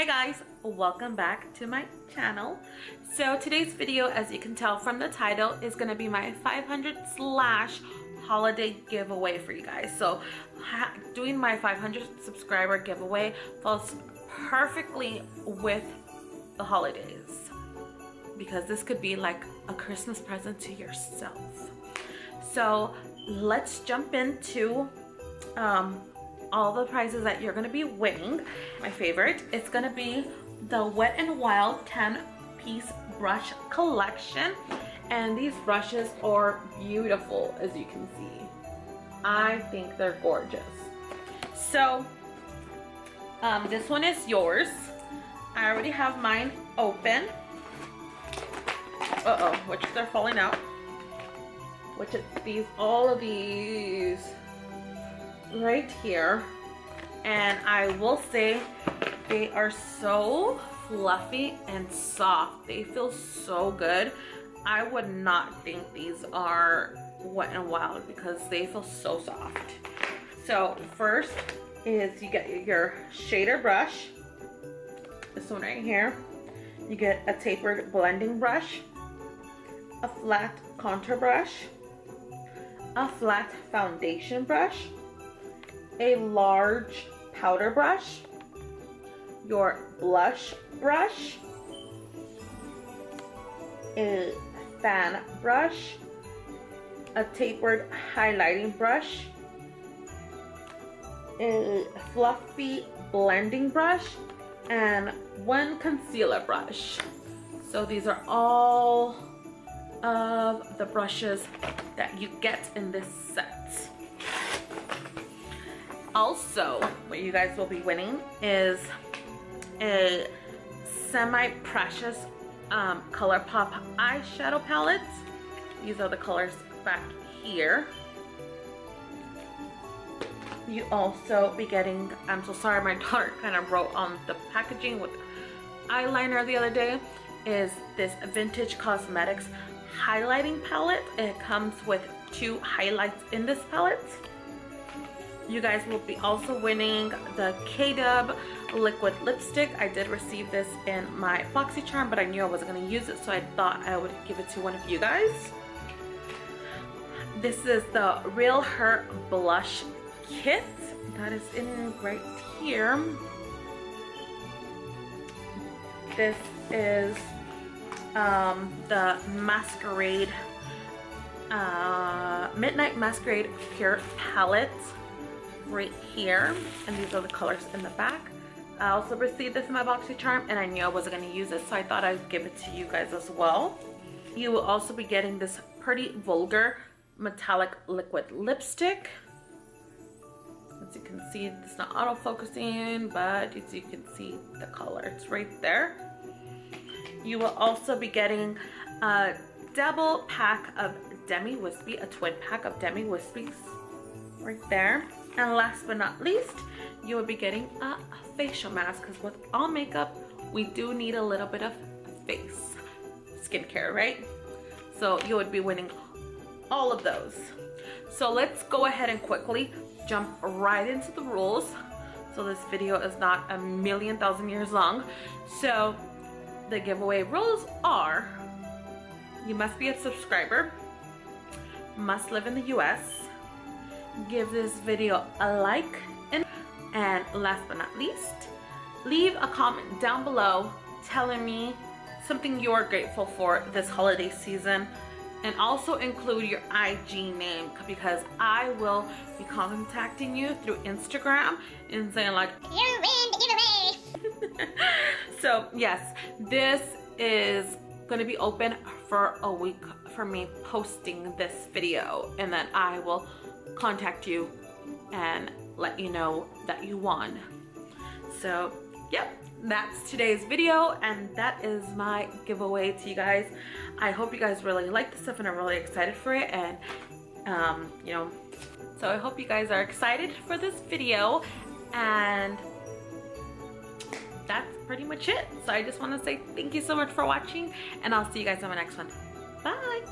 Hey guys, welcome back to my channel. So today's video, as you can tell from the title, is going to be my 500/ holiday giveaway for you guys. So doing my 500 subscriber giveaway falls perfectly with the holidays, because this could be like a Christmas present to yourself. So let's jump into all the prizes that you're going to be winning. My favorite is going to be the Wet n Wild 10-piece brush collection, and these brushes are beautiful, as you can see. I think they're gorgeous. So this one is yours. I already have mine open. Which they're falling out. Which is these, all of these right here, and I will say they are so fluffy and soft. They feel so good. I would not think these are Wet n Wild because they feel so soft. So first is you get your shader brush, this one right here. You get a tapered blending brush, a flat contour brush, a flat foundation brush, a large powder brush, your blush brush, a fan brush, a tapered highlighting brush, a fluffy blending brush, and one concealer brush. So these are all of the brushes that you get in this set. Also, what you guys will be winning is a semi-precious ColourPop eyeshadow palette. These are the colors back here. You also be getting, I'm so sorry, my daughter kind of wrote on the packaging with eyeliner the other day, is this Vintage Cosmetics highlighting palette. It comes with 2 highlights in this palette. You guys will be also winning the K-Dub liquid lipstick. I did receive this in my BoxyCharm, but I knew I wasn't going to use it, so I thought I would give it to one of you guys. This is the Real Her blush kit that is in right here. This is the Masquerade Midnight Masquerade Pure Palette right here, and these are the colors in the back. I also received this in my BoxyCharm, and I knew I wasn't going to use it, so I thought I'd give it to you guys as well. You will also be getting this Pretty Vulgar metallic liquid lipstick. As you can see, it's not auto-focusing, but as you can see the color, it's right there. You will also be getting a double pack of Demi Wispy, a twin pack of Demi Wispies right there. And last but not least, you will be getting a facial mask, because with all makeup, we do need a little bit of face skincare, right? So you would be winning all of those. So let's go ahead and quickly jump right into the rules, so this video is not a million thousand years long. So the giveaway rules are: you must be a subscriber, must live in the US, give this video a like, and last but not least, leave a comment down below telling me something you're grateful for this holiday season, and also include your IG name, because I will be contacting you through Instagram and saying like, you win the giveaway. So yes, this is going to be open for a week for me posting this video, and then I will contact you and let you know that you won. So yep, that's today's video, and that is my giveaway to you guys. I hope you guys really like this stuff, and I'm really excited for it. And you know, so I hope you guys are excited for this video, and that's pretty much it. So I just want to say thank you so much for watching, and I'll see you guys on my next one. Bye.